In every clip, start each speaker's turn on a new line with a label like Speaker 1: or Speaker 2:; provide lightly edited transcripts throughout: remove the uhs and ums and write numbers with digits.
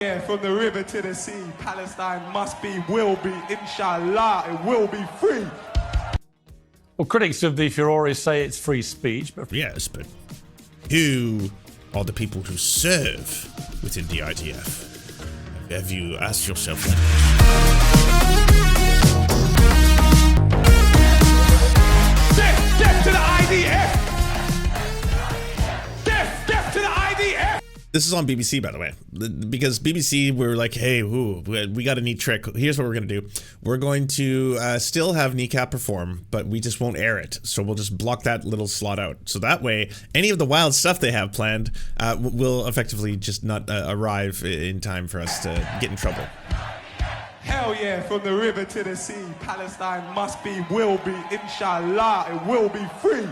Speaker 1: Yeah, from the river to the sea, Palestine must be, will be, inshallah, it will be free.
Speaker 2: Well, critics of the furore say it's free speech, but
Speaker 3: yes, but who are the people who serve within the IDF? Have you asked yourself that?
Speaker 1: Death to the IDF! Death to the IDF!
Speaker 3: This is on BBC, by the way, because BBC were like, hey, we got a neat trick. Here's what we're going to do. We're going to still have Kneecap perform, but we just won't air it. So we'll just block that little slot out. So that way, any of the wild stuff they have planned will effectively just not arrive in time for us to get in trouble.
Speaker 1: Hell yeah, from the river to the sea, Palestine must be, will be, inshallah, it will be free.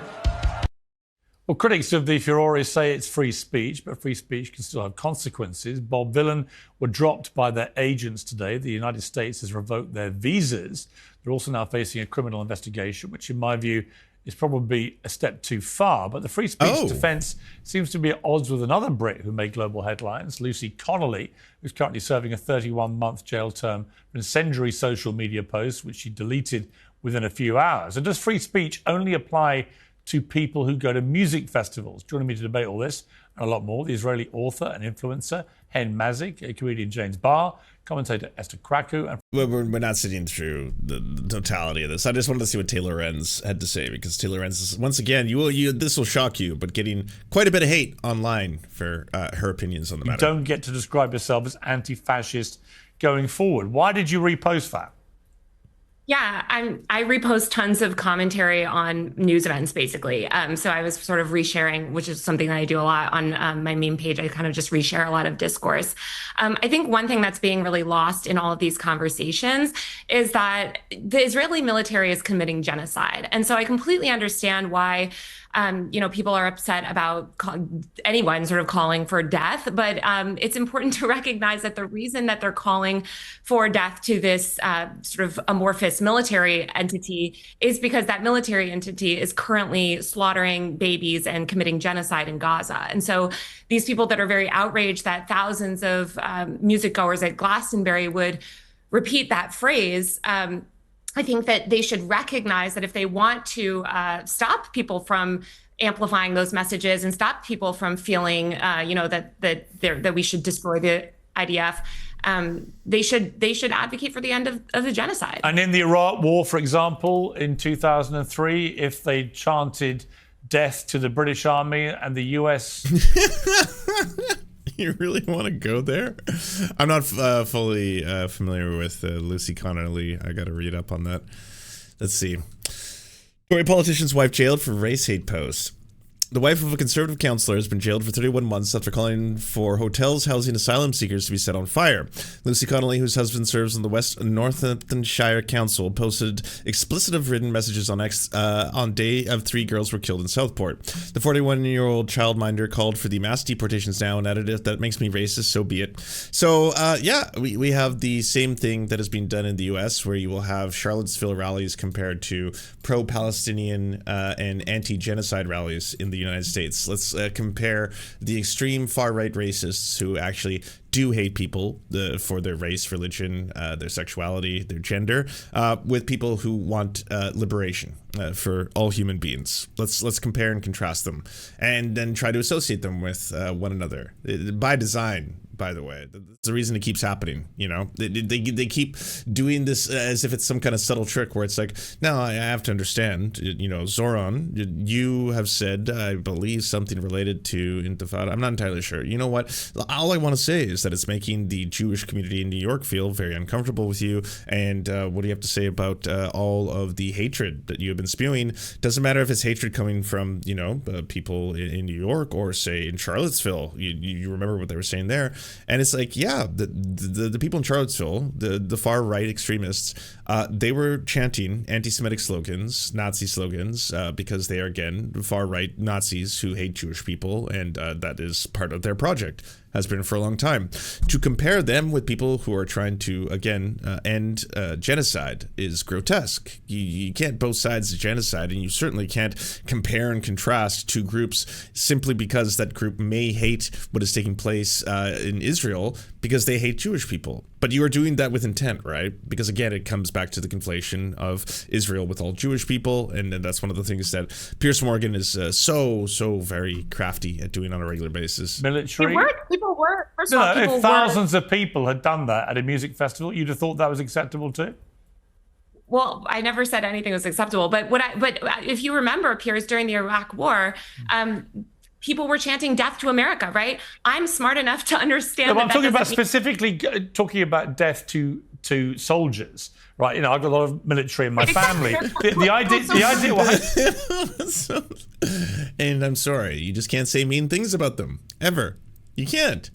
Speaker 2: Well, critics of the furore say it's free speech, but free speech can still have consequences. Bob Vylan were dropped by their agents today. The United States has revoked their visas. They're also now facing a criminal investigation, which in my view is probably a step too far. But the free speech defence seems to be at odds with another Brit who made global headlines, Lucy Connolly, who's currently serving a 31-month jail term for incendiary social media posts, which she deleted within a few hours. And does free speech only apply to people who go to music festivals? Joining me to debate all this and a lot more, the Israeli author and influencer Hen Mazik, comedian James Barr, commentator Esther Krakow, and
Speaker 3: We're not sitting through the totality of this. I just wanted to see what Taylor Renz had to say, because Taylor Renz is, once again, this will shock you, but getting quite a bit of hate online for her opinions on the matter.
Speaker 2: You don't get to describe yourself as anti-fascist going forward. Why did you repost that?
Speaker 4: Yeah, I repost tons of commentary on news events, basically. So I was sort of resharing, which is something that I do a lot on my meme page. I kind of just reshare a lot of discourse. I think one thing that's being really lost in all of these conversations is that the Israeli military is committing genocide. And so I completely understand why people are upset about anyone sort of calling for death, but it's important to recognize that the reason that they're calling for death to this sort of amorphous military entity is because that military entity is currently slaughtering babies and committing genocide in Gaza. And so these people that are very outraged that thousands of music goers at Glastonbury would repeat that phrase, I think that they should recognize that if they want to stop people from amplifying those messages and stop people from feeling, that we should destroy the IDF, they should advocate for the end of the genocide.
Speaker 2: And in the Iraq War, for example, in 2003, if they chanted death to the British Army and the US...
Speaker 3: You really want to go there? I'm not fully familiar with Lucy Connolly. I got to read up on that. Let's see. Tory politician's wife jailed for race hate post. The wife of a Conservative councillor has been jailed for 31 months after calling for hotels housing asylum seekers to be set on fire. Lucy Connolly, whose husband serves on the West Northamptonshire Council, posted explicit written messages on X on day of 3 girls were killed in Southport. The 41-year-old childminder called for the mass deportations now and added, if that makes me racist, so be it. So, we have the same thing that has been done in the U.S., where you will have Charlottesville rallies compared to pro-Palestinian and anti-genocide rallies in the United States. Let's compare the extreme far-right racists who actually do hate people for their race, religion, their sexuality, their gender, with people who want liberation for all human beings. Let's compare and contrast them, and then try to associate them with one another by design. By the way, that's the reason it keeps happening. They keep doing this as if it's some kind of subtle trick where it's like, no, I have to understand. Zoran, you have said, I believe, something related to Intifada. I'm not entirely sure. You know what? All I want to say is that it's making the Jewish community in New York feel very uncomfortable with you. And what do you have to say about all of the hatred that you have been spewing? Doesn't matter if it's hatred coming from people in New York or say in Charlottesville. You remember what they were saying there. And it's like, yeah, the people in Charlottesville, the far right extremists, they were chanting anti-Semitic slogans, Nazi slogans, because they are, again, far right Nazis who hate Jewish people, and that is part of their project. has been for a long time. To compare them with people who are trying to, again, end genocide is grotesque. You can't both sides of genocide, and you certainly can't compare and contrast two groups simply because that group may hate what is taking place in Israel because they hate Jewish people. But you are doing that with intent, right? Because again, it comes back to the conflation of Israel with all Jewish people, and that's one of the things that Piers Morgan is so very crafty at doing on a regular basis.
Speaker 2: Military.
Speaker 4: People were. First of all, people
Speaker 2: if thousands of people had done that at a music festival, you'd have thought that was acceptable too.
Speaker 4: Well, I never said anything was acceptable, but if you remember, Piers, during the Iraq War, people were chanting "Death to America," right? I'm smart enough to understand.
Speaker 2: No, I'm talking about specifically talking about death to soldiers, right? You know, I've got a lot of military in my family. The idea.
Speaker 3: And I'm sorry, you just can't say mean things about them ever. You can't.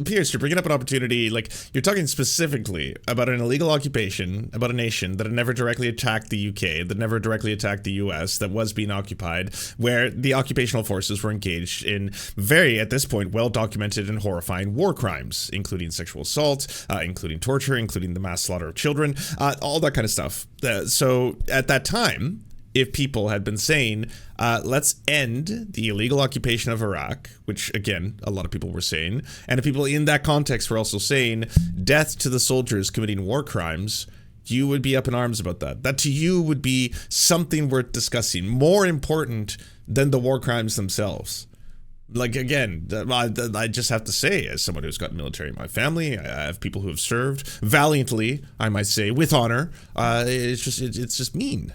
Speaker 3: Pierce, you're bringing up an opportunity, like, you're talking specifically about an illegal occupation, about a nation that had never directly attacked the UK, that never directly attacked the US, that was being occupied, where the occupational forces were engaged in very, at this point, well-documented and horrifying war crimes, including sexual assault, including torture, including the mass slaughter of children, all that kind of stuff. So at that time, if people had been saying, let's end the illegal occupation of Iraq, which, again, a lot of people were saying, and if people in that context were also saying, death to the soldiers committing war crimes, you would be up in arms about that. That to you would be something worth discussing, more important than the war crimes themselves. Like, again, I just have to say, as someone who's got military in my family, I have people who have served valiantly, I might say, with honor. It's just mean.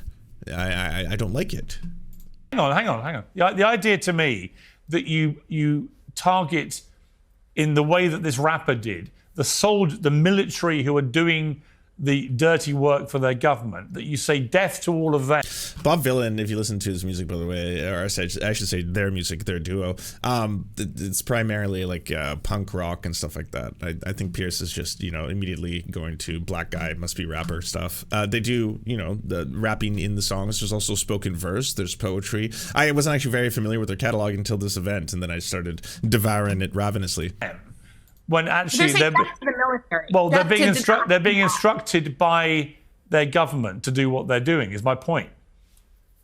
Speaker 3: I don't like it.
Speaker 2: Hang on. The idea to me that you target in the way that this rapper did the military who are doing the dirty work for their government, that you say death to all of that.
Speaker 3: Bob Vylan, if you listen to his music, by the way, or I should say their music, their duo, it's primarily like punk rock and stuff like that. I think Pierce is just, immediately going to black guy, must be rapper stuff. They do, the rapping in the songs. There's also spoken verse. There's poetry. I wasn't actually very familiar with their catalog until this event, and then I started devouring it ravenously.
Speaker 2: When actually they're being instructed by their government to do what they're doing, is my point.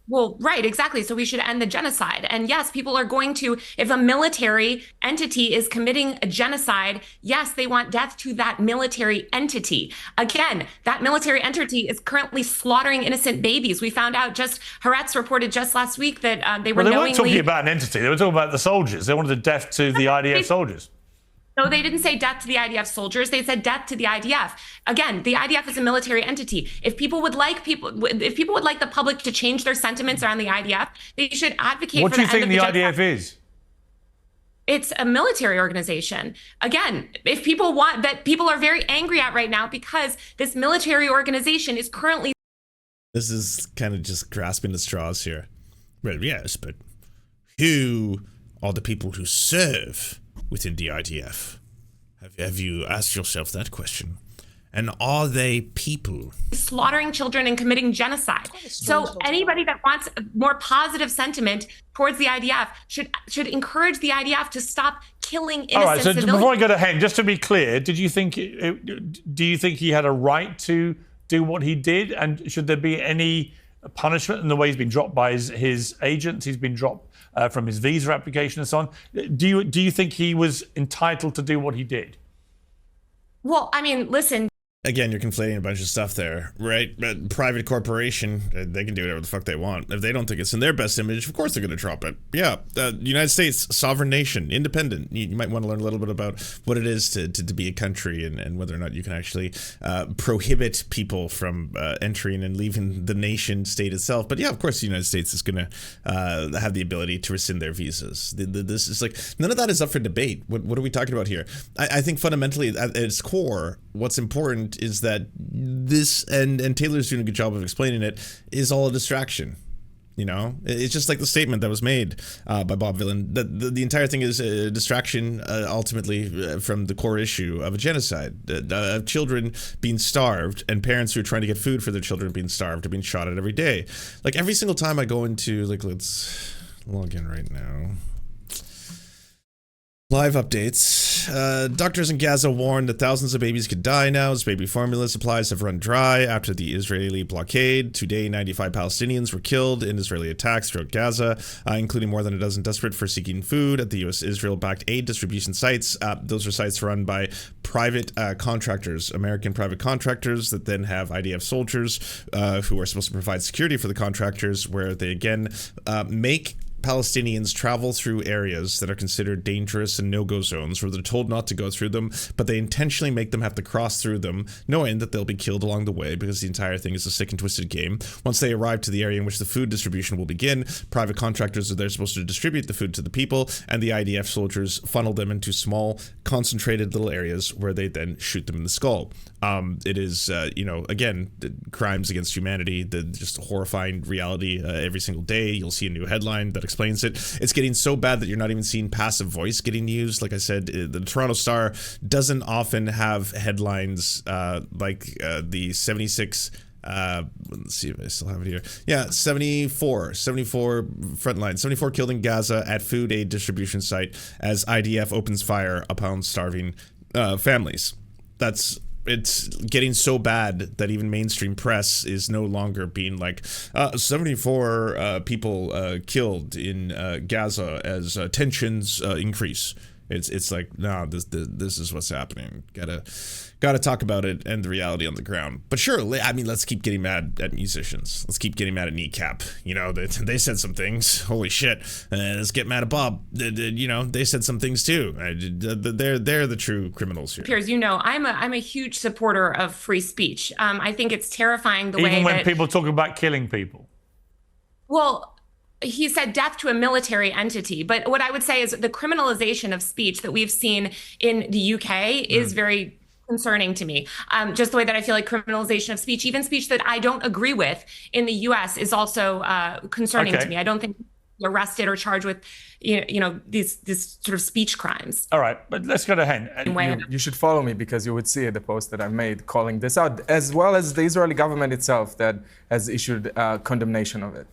Speaker 4: Well, right, exactly. So we should end the genocide. And yes, people are going to, if a military entity is committing a genocide, yes, they want death to that military entity. Again, that military entity is currently slaughtering innocent babies. We found out Haaretz reported just last week that they were knowingly...
Speaker 2: They weren't talking about an entity. They were talking about the soldiers. They wanted death to the IDF soldiers.
Speaker 4: No, they didn't say death to the IDF soldiers. They said death to the IDF. Again, the IDF is a military entity. If people would like the public to change their sentiments around the IDF, they should advocate for the end of the genocide.
Speaker 2: What do you think the IDF is?
Speaker 4: It's a military organization. Again, if people are very angry at right now because this military organization is currently...
Speaker 3: This is kind of just grasping at straws here. Well, yes, but who are the people who serve within the IDF? Have you asked yourself that question? And are they people?
Speaker 4: Slaughtering children and committing genocide. So anybody that wants a more positive sentiment towards the IDF should encourage the IDF to stop killing innocent civilians.
Speaker 2: All right, so before I go to Hen, just to be clear, do you think he had a right to do what he did? And should there be any punishment in the way he's been dropped by his agents? He's been dropped from his visa application and so on. Do you think he was entitled to do what he did?
Speaker 4: Well, I mean, listen.
Speaker 3: Again, you're conflating a bunch of stuff there, right? Private corporation, they can do whatever the fuck they want. If they don't think it's in their best image, of course they're going to drop it. Yeah, United States, sovereign nation, independent. You might want to learn a little bit about what it is to be a country and whether or not you can actually prohibit people from entering and leaving the nation state itself. But yeah, of course the United States is going to have the ability to rescind their visas. This is like, none of that is up for debate. What are we talking about here? I think fundamentally at its core, what's important is that this, and Taylor's doing a good job of explaining it, is all a distraction. It's just like the statement that was made by Bob Vylan, that the entire thing is a distraction ultimately from the core issue of a genocide, of children being starved and parents who are trying to get food for their children being starved or being shot at every day. Like every single time I go into, like, let's log in right now. Live updates. Doctors in Gaza warn that thousands of babies could die now as baby formula supplies have run dry after the Israeli blockade. Today, 95 Palestinians were killed in Israeli attacks throughout Gaza, including more than a dozen desperate for seeking food at the U.S.-Israel-backed aid distribution sites. Those are sites run by private contractors, American private contractors that then have IDF soldiers who are supposed to provide security for the contractors, where they again make Palestinians travel through areas that are considered dangerous and no-go zones, where they're told not to go through them, but they intentionally make them have to cross through them, knowing that they'll be killed along the way, because the entire thing is a sick and twisted game. Once they arrive to the area in which the food distribution will begin, private contractors are there supposed to distribute the food to the people, and the IDF soldiers funnel them into small, concentrated little areas where they then shoot them in the skull. It is, again, crimes against humanity, the just horrifying reality every single day. You'll see a new headline that explains it. It's getting so bad that you're not even seeing passive voice getting used. Like I said, the Toronto Star doesn't often have headlines like the 76... let's see if I still have it here. Yeah, 74 frontline, 74 killed in Gaza at food aid distribution site as IDF opens fire upon starving families. It's getting so bad that even mainstream press is no longer being like 74 people killed in Gaza as tensions increase. It's like, no, this is what's happening. Gotta talk about it and the reality on the ground. But sure, I mean, let's keep getting mad at musicians. Let's keep getting mad at Kneecap. They said some things. Holy shit. Let's get mad at Bob. They said some things too. They're the true criminals here.
Speaker 4: Piers, I'm a huge supporter of free speech. I think it's terrifying the way
Speaker 2: even when people talk about killing people.
Speaker 4: Well, he said death to a military entity. But what I would say is the criminalization of speech that we've seen in the UK is very concerning to me. Just the way that I feel like criminalization of speech, even speech that I don't agree with in the US, is also concerning to me. I don't think you're arrested or charged with, these sort of speech crimes.
Speaker 2: All right, but let's go to Hen.
Speaker 5: You should follow me, because you would see the post that I made calling this out, as well as the Israeli government itself that has issued condemnation of it.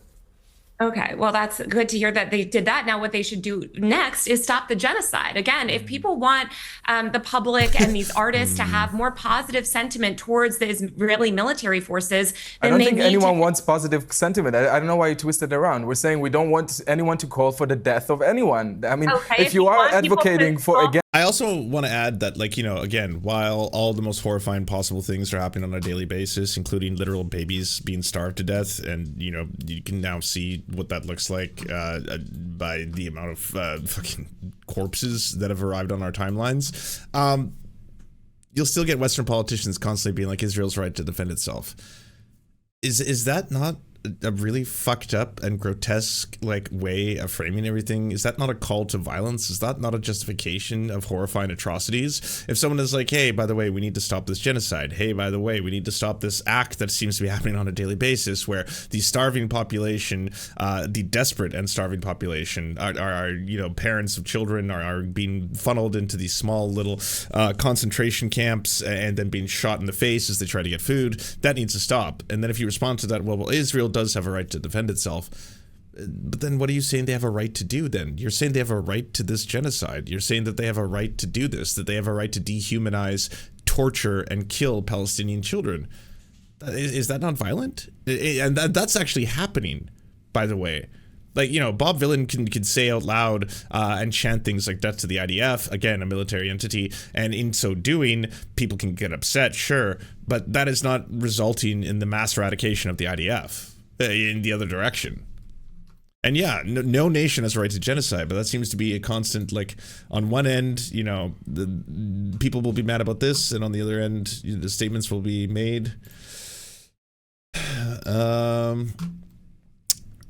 Speaker 4: Okay, well, that's good to hear that they did that. Now, what they should do next is stop the genocide. Again, if people want the public and these artists to have more positive sentiment towards the Israeli military forces, then
Speaker 5: I don't think anyone wants positive sentiment. I don't know why you twisted it around. We're saying we don't want anyone to call for the death of anyone. I mean, if you are advocating for again.
Speaker 3: I also want to add that, again, while all the most horrifying possible things are happening on a daily basis, including literal babies being starved to death, and, you can now see what that looks like by the amount of fucking corpses that have arrived on our timelines, you'll still get Western politicians constantly being like, Israel's right to defend itself. Is that not a really fucked up and grotesque way of framing everything? Is that not a call to violence? Is that not a justification of horrifying atrocities? If someone is like, hey, by the way, we need to stop this genocide. Hey, by the way, we need to stop this act that seems to be happening on a daily basis, where the starving population, the desperate and starving population are parents of children are being funneled into these small little concentration camps and then being shot in the face as they try to get food. That needs to stop. And then if you respond to that, well, Israel does have a right to defend itself, but then what are you saying they have a right to do then? You're saying they have a right to this genocide. You're saying that they have a right to do this, that they have a right to dehumanize, torture, and kill Palestinian children. Is that not violent? And that's actually happening, by the way. Bob Vylan can say out loud and chant things like death to the IDF, again, a military entity, and in so doing, people can get upset, sure, but that is not resulting in the mass eradication of the IDF in the other direction. And yeah, no nation has a right to genocide, but that seems to be a constant, on one end, the people will be mad about this, and on the other end, the statements will be made.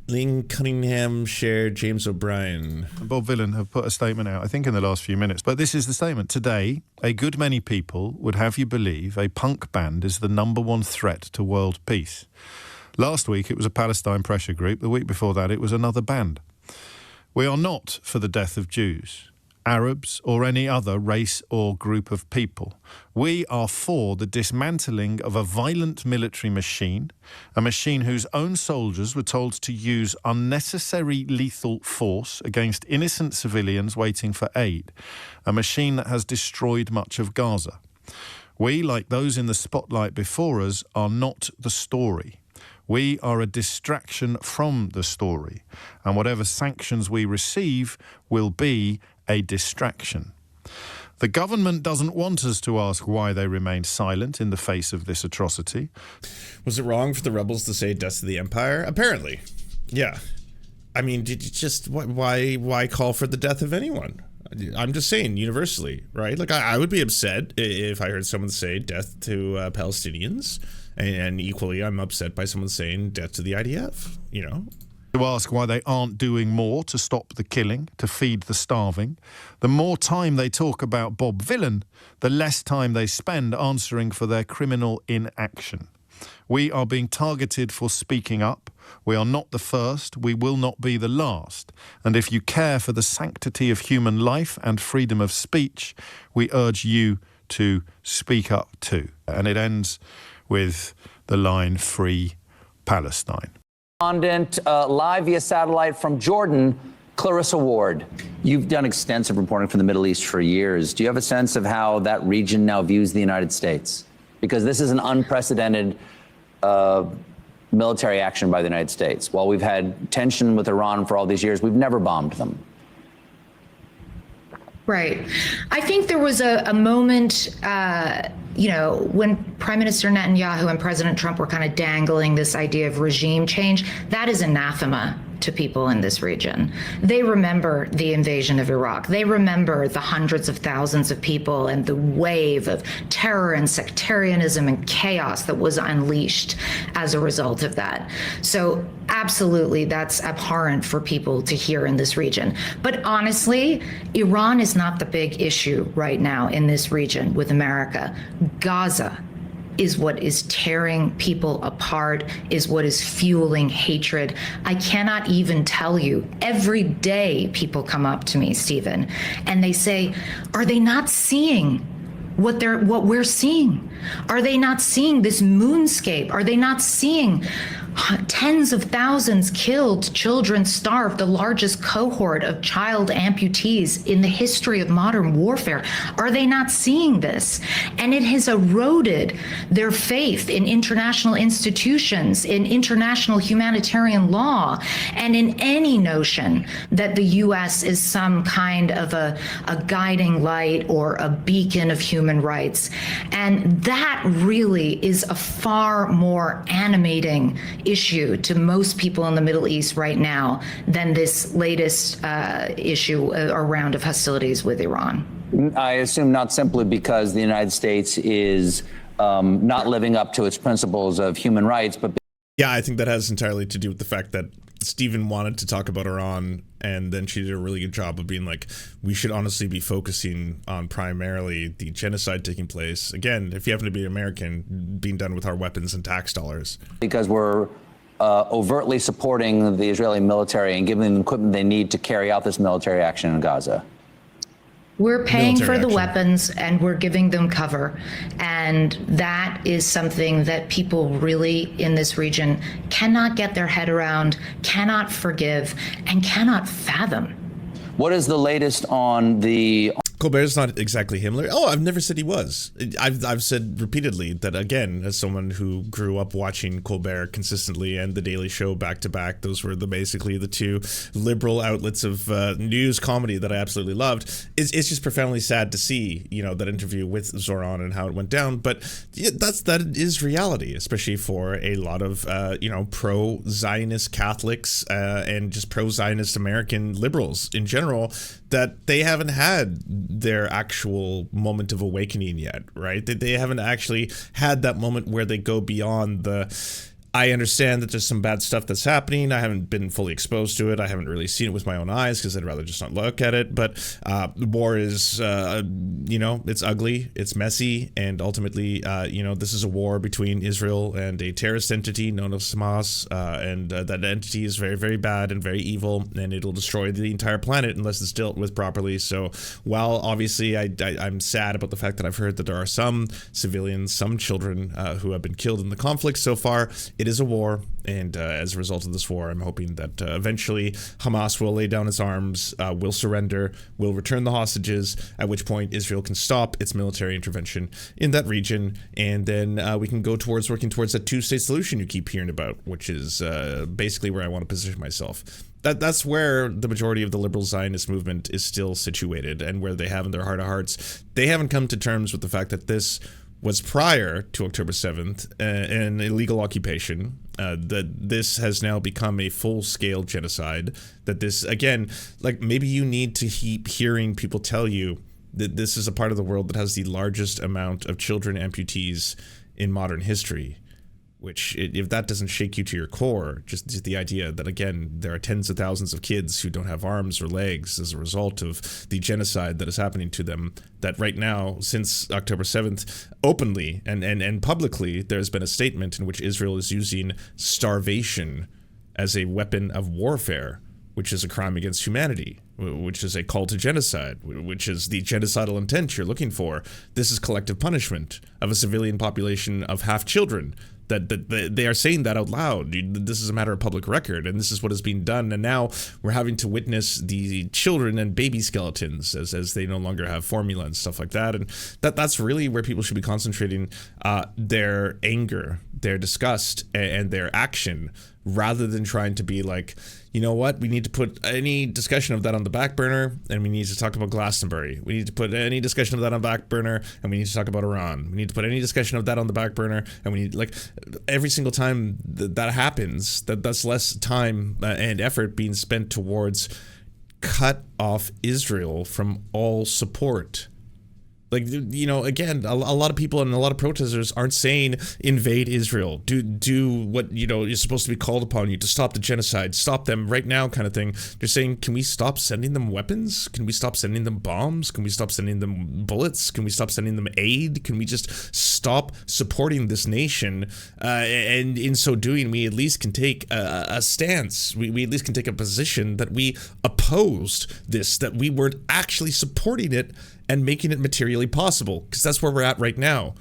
Speaker 3: Ling Cunningham shared James O'Brien.
Speaker 6: Bob Vylan have put a statement out, I think in the last few minutes, but this is the statement. Today, a good many people would have you believe a punk band is the #1 threat to world peace. Last week, it was a Palestine pressure group. The week before that, it was another band. We are not for the death of Jews. Arabs, or any other race or group of people. We are for the dismantling of a violent military machine, a machine whose own soldiers were told to use unnecessary lethal force against innocent civilians waiting for aid, a machine that has destroyed much of Gaza. We, like those in the spotlight before us, are not the story. We are a distraction from the story, and whatever sanctions we receive will be a distraction. The government doesn't want us to ask why they remain silent in the face of this atrocity.
Speaker 3: Was it wrong for the rebels to say death to the empire? Apparently. Yeah. I mean, did you just, why call for the death of anyone? I'm just saying, universally, right? Like, I would be upset if I heard someone say death to Palestinians, and equally, I'm upset by someone saying death to the IDF, you know?
Speaker 6: To ask why they aren't doing more to stop the killing, to feed the starving. The more time they talk about Bob Vylan, the less time they spend answering for their criminal inaction. We are being targeted for speaking up. We are not the first. We will not be the last. And if you care for the sanctity of human life and freedom of speech, we urge you to speak up too. And it ends with the line, Free Palestine.
Speaker 7: Live via satellite from Jordan, Clarissa Ward. You've done extensive reporting from the Middle East for years. Do you have a sense of how that region now views the United States? Because this is an unprecedented military action by the United States. While we've had tension with Iran for all these years, we've never bombed them.
Speaker 8: Right. I think there was a moment, when Prime Minister Netanyahu and President Trump were kind of dangling this idea of regime change. That is anathema to people in this region. They remember the invasion of Iraq. They remember the hundreds of thousands of people and the wave of terror and sectarianism and chaos that was unleashed as a result of that. So absolutely, that's abhorrent for people to hear in this region. But honestly, Iran is not the big issue right now in this region with America. Gaza is what is tearing people apart, is what is fueling hatred. I cannot even tell you, every day people come up to me, Stephen, and they say, are they not seeing what we're seeing? Are they not seeing this moonscape? Are they not seeing tens of thousands killed, children starved, the largest cohort of child amputees in the history of modern warfare? Are they not seeing this? And it has eroded their faith in international institutions, in international humanitarian law, and in any notion that the U.S. is some kind of a guiding light or a beacon of human rights. And that really is a far more animating issue to most people in the Middle East right now than this latest issue or round of hostilities with Iran.
Speaker 7: I assume not simply because the United States is not living up to its principles of human rights, but...
Speaker 3: Yeah, I think that has entirely to do with the fact that Stephen wanted to talk about Iran, and then she did a really good job of being like, we should honestly be focusing on primarily the genocide taking place. Again, if you happen to be American, being done with our weapons and tax dollars.
Speaker 7: Because we're overtly supporting the Israeli military and giving them the equipment they need to carry out this military action in Gaza.
Speaker 8: We're paying for the weapons and we're giving them cover. And that is something that people really in this region cannot get their head around, cannot forgive, and cannot fathom.
Speaker 7: What is the latest on the...
Speaker 3: Colbert's not exactly Himmler. Oh, I've never said he was. I've said repeatedly that, again, as someone who grew up watching Colbert consistently and The Daily Show back to back, those were basically the two liberal outlets of news comedy that I absolutely loved. It's just profoundly sad to see, that interview with Zoran and how it went down. But that is reality, especially for a lot of pro-Zionist Catholics and just pro-Zionist American liberals in general, that they haven't had their actual moment of awakening yet, right? They haven't actually had that moment where they go beyond the I understand that there's some bad stuff that's happening. I haven't been fully exposed to it. I haven't really seen it with my own eyes because I'd rather just not look at it. But the war is, it's ugly, it's messy, and ultimately, this is a war between Israel and a terrorist entity known as Hamas, and that entity is very, very bad and very evil, and it'll destroy the entire planet unless it's dealt with properly. So while obviously I'm sad about the fact that I've heard that there are some civilians, some children who have been killed in the conflict so far, it is a war, and as a result of this war, I'm hoping that eventually Hamas will lay down its arms, will surrender, will return the hostages, at which point Israel can stop its military intervention in that region, and then we can go towards working towards that two-state solution you keep hearing about, which is basically where I want to position myself. That's where the majority of the liberal Zionist movement is still situated, and where they have in their heart of hearts. They haven't come to terms with the fact that this was prior to October 7th, an illegal occupation, that this has now become a full-scale genocide, that this, again, like maybe you need to keep hearing people tell you that this is a part of the world that has the largest amount of children amputees in modern history. Which, if that doesn't shake you to your core, just the idea that, again, there are tens of thousands of kids who don't have arms or legs as a result of the genocide that is happening to them, that right now, since October 7th, openly and publicly, there's been a statement in which Israel is using starvation as a weapon of warfare, which is a crime against humanity, which is a call to genocide, which is the genocidal intent you're looking for. This is collective punishment of a civilian population of half children. That they are saying that out loud. This is a matter of public record, and this is what is being done. And now we're having to witness the children and baby skeletons as they no longer have formula and stuff like that. And that's really where people should be concentrating their anger, their disgust, and their action, rather than trying to be like, you know what, we need to put any discussion of that on the back burner, and we need to talk about Glastonbury. We need to put any discussion of that on the back burner, and we need to talk about Iran. We need to put any discussion of that on the back burner, and we need, like, every single time that happens, that's less time and effort being spent towards cut off Israel from all support. Like, again, a lot of people and a lot of protesters aren't saying invade Israel, do what, is supposed to be called upon you to stop the genocide, stop them right now kind of thing. They're saying, can we stop sending them weapons? Can we stop sending them bombs? Can we stop sending them bullets? Can we stop sending them aid? Can we just stop supporting this nation? And in so doing, we at least can take a stance. We at least can take a position that we opposed this, that we weren't actually supporting it and making it materially possible, because that's where we're at right now.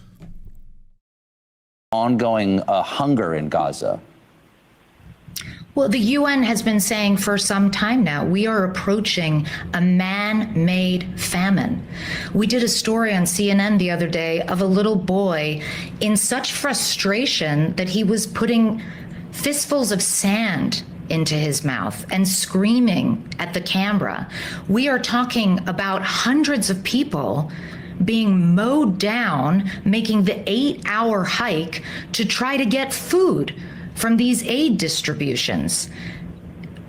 Speaker 7: Ongoing hunger in Gaza.
Speaker 8: Well, the UN has been saying for some time now, we are approaching a man-made famine. We did a story on CNN the other day of a little boy in such frustration that he was putting fistfuls of sand into his mouth and screaming at the camera. We are talking about hundreds of people being mowed down, making the 8-hour hike to try to get food from these aid distributions.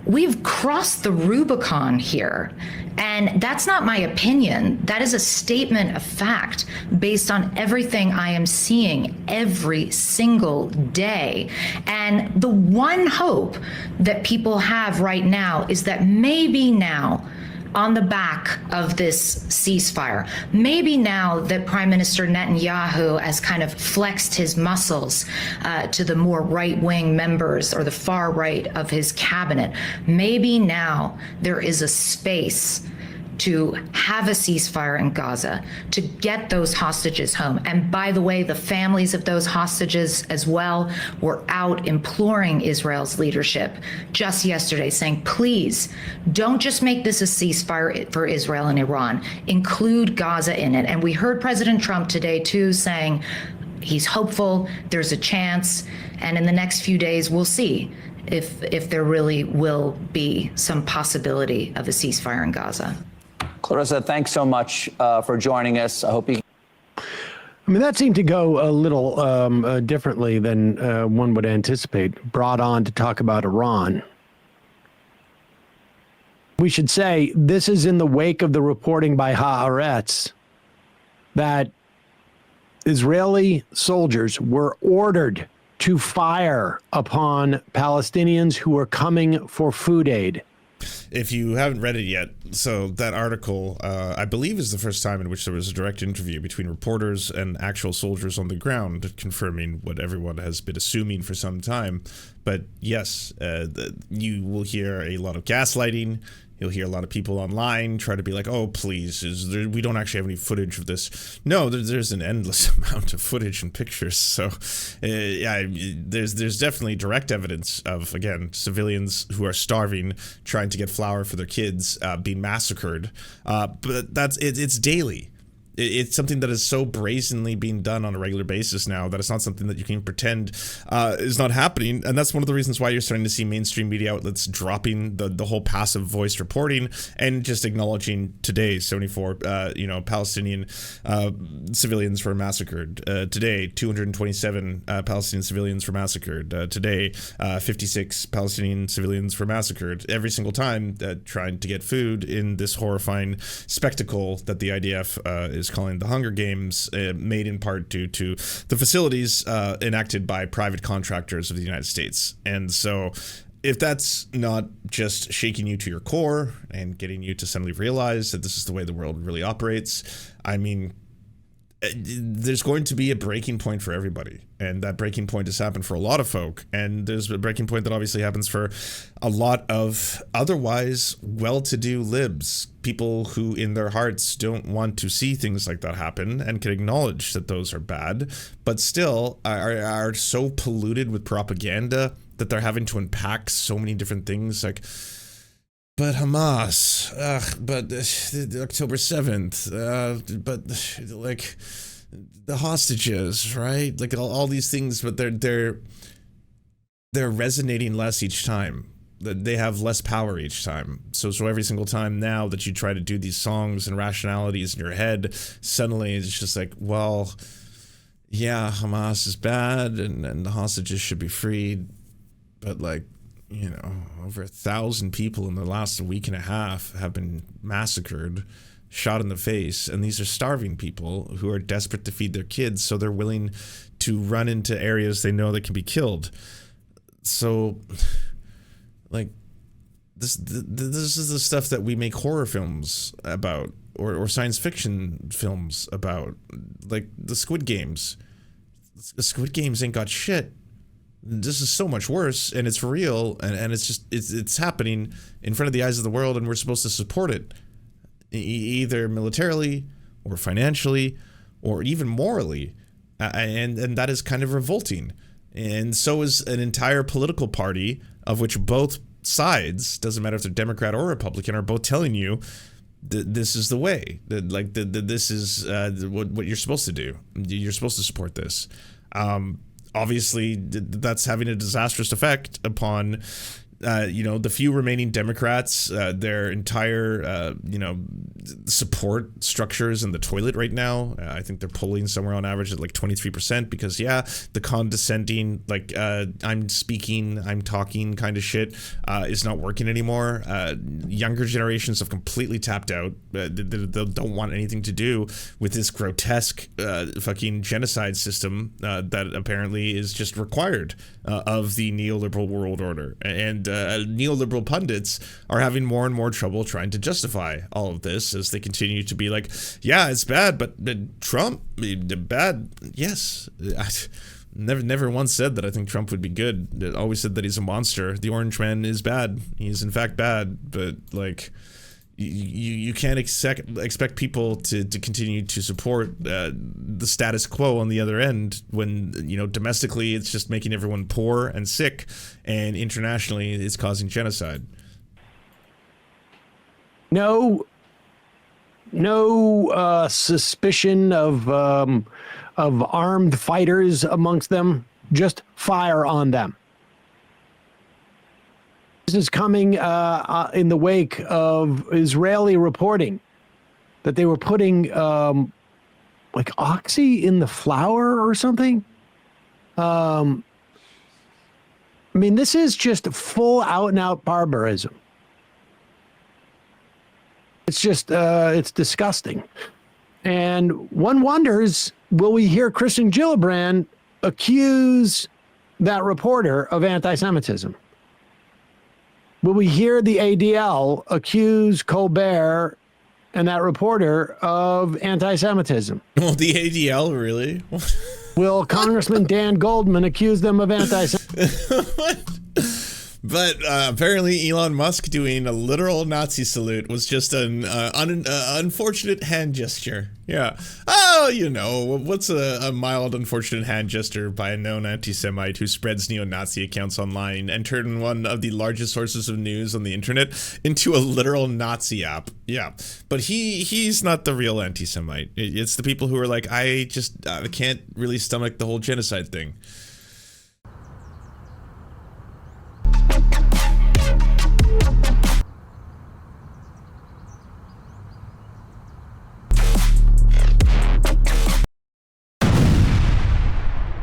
Speaker 8: We've crossed the Rubicon here, and that's not my opinion. That is a statement of fact based on everything I am seeing every single day. And the one hope that people have right now is that maybe now, on the back of this ceasefire, maybe now that Prime Minister Netanyahu has kind of flexed his muscles to the more right-wing members or the far right of his cabinet, maybe now there is a space to have a ceasefire in Gaza, to get those hostages home. And by the way, the families of those hostages as well were out imploring Israel's leadership just yesterday, saying, please, don't just make this a ceasefire for Israel and Iran, include Gaza in it. And we heard President Trump today, too, saying he's hopeful, there's a chance, and in the next few days, we'll see if there really will be some possibility of a ceasefire in Gaza.
Speaker 7: Clarissa, thanks so much for joining us. I hope you...
Speaker 9: I mean, that seemed to go a little differently than one would anticipate. Brought on to talk about Iran. We should say this is in the wake of the reporting by Haaretz that Israeli soldiers were ordered to fire upon Palestinians who are coming for food aid.
Speaker 3: If you haven't read it yet, so that article, I believe, is the first time in which there was a direct interview between reporters and actual soldiers on the ground, confirming what everyone has been assuming for some time. But yes, you will hear a lot of gaslighting. You'll hear a lot of people online try to be like, oh, please, we don't actually have any footage of this. No, there's an endless amount of footage and pictures. So, yeah, there's definitely direct evidence of, again, civilians who are starving, trying to get flour for their kids, being massacred. But it's daily. It's something that is so brazenly being done on a regular basis now that it's not something that you can pretend is not happening. And that's one of the reasons why you're starting to see mainstream media outlets dropping the whole passive voice reporting and just acknowledging today 74 Palestinian civilians were massacred. Today 227 Palestinian civilians were massacred. Today 56 Palestinian civilians were massacred. Every single time trying to get food in this horrifying spectacle that the IDF is calling the Hunger Games, made in part due to the facilities enacted by private contractors of the United States. And so if that's not just shaking you to your core and getting you to suddenly realize that this is the way the world really operates, I mean, there's going to be a breaking point for everybody, and that breaking point has happened for a lot of folk, and there's a breaking point that obviously happens for a lot of otherwise well-to-do libs, people who in their hearts don't want to see things like that happen and can acknowledge that those are bad, but still are so polluted with propaganda that they're having to unpack so many different things, like, but Hamas, but October 7th, but like the hostages, right? Like all these things, but they're resonating less each time. They have less power each time. So every single time now that you try to do these songs and rationalities in your head, suddenly it's just like, well, yeah, Hamas is bad and the hostages should be freed, but like, you know, over 1,000 people in the last week and a half have been massacred, shot in the face, and these are starving people who are desperate to feed their kids, so they're willing to run into areas they know they can be killed. So, like, this is the stuff that we make horror films about, or science fiction films about, like the Squid Games. The Squid Games ain't got shit. This is so much worse, and it's real, and it's just it's happening in front of the eyes of the world, and we're supposed to support it, either militarily or financially or even morally, and that is kind of revolting. And so is an entire political party of which both sides, doesn't matter if they're Democrat or Republican, are both telling you that this is the way, that this is what you're supposed to do. You're supposed to support this. Obviously, that's having a disastrous effect upon, the few remaining Democrats, their entire, support structures in the toilet right now. I think they're polling somewhere on average at like 23% because, yeah, the condescending, like, I'm speaking, I'm talking kind of shit is not working anymore. Younger generations have completely tapped out. They don't want anything to do with this grotesque fucking genocide system that apparently is just required of the neoliberal world order. And neoliberal pundits are having more and more trouble trying to justify all of this as they continue to be like, yeah, it's bad, but Trump, bad, yes. I never once said that I think Trump would be good. I always said that he's a monster. The Orange Man is bad. He's in fact bad, but like, you can't expect people to continue to support the status quo on the other end when, domestically it's just making everyone poor and sick, and internationally it's causing genocide.
Speaker 9: No suspicion of armed fighters amongst them. Just fire on them. This is coming in the wake of Israeli reporting that they were putting like oxy in the flour or something. I mean, this is just full out and out barbarism. It's just, it's disgusting. And one wonders, will we hear Kristen Gillibrand accuse that reporter of anti-Semitism? Will we hear the ADL accuse Colbert and that reporter of anti-Semitism?
Speaker 3: Well, the ADL, really?
Speaker 9: Will Congressman Dan Goldman accuse them of anti-Semitism?
Speaker 3: But apparently Elon Musk doing a literal Nazi salute was just an unfortunate hand gesture. Yeah. Oh, you know, what's a mild, unfortunate hand gesture by a known anti-Semite who spreads neo-Nazi accounts online and turned one of the largest sources of news on the internet into a literal Nazi app? Yeah. But he's not the real anti-Semite. It's the people who are like, I can't really stomach the whole genocide thing.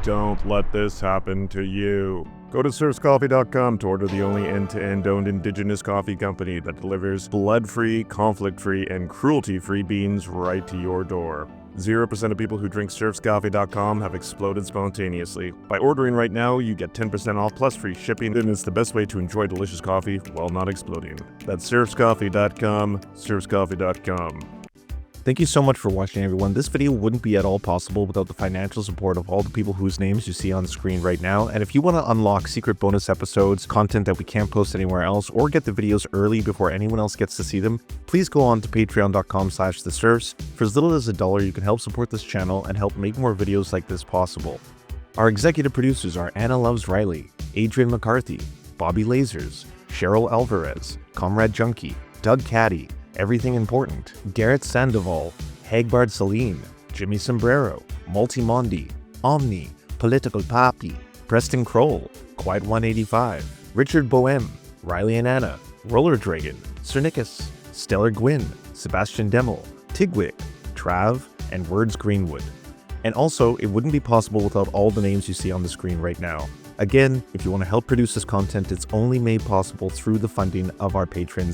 Speaker 10: Don't let this happen to you. Go to serfscoffee.com to order the only end-to-end owned indigenous coffee company that delivers blood-free, conflict-free, and cruelty-free beans right to your door. 0% of people who drink serfscoffee.com have exploded spontaneously. By ordering right now, you get 10% off plus free shipping, and it's the best way to enjoy delicious coffee while not exploding. That's serfscoffee.com, serfscoffee.com.
Speaker 11: Thank you so much for watching, everyone. This video wouldn't be at all possible without the financial support of all the people whose names you see on the screen right now. And if you want to unlock secret bonus episodes, content that we can't post anywhere else, or get the videos early before anyone else gets to see them, please go on to patreon.com/theserfs. For as little as $1, you can help support this channel and help make more videos like this possible. Our executive producers are Anna Loves Riley, Adrian McCarthy, Bobby Lasers, Cheryl Alvarez, Comrade Junkie, Doug Caddy, Everything Important, Garrett Sandoval, Hagbard Celine, Jimmy Sombrero, Multimondi, Omni, Political Papi, Preston Kroll, Quiet 185, Richard Boehm, Riley and Anna, Roller Dragon, Cernicus, Stellar Gwyn, Sebastian Demel, Tigwig, Trav, and Words Greenwood. And also, it wouldn't be possible without all the names you see on the screen right now. Again, if you want to help produce this content, it's only made possible through the funding of our patrons,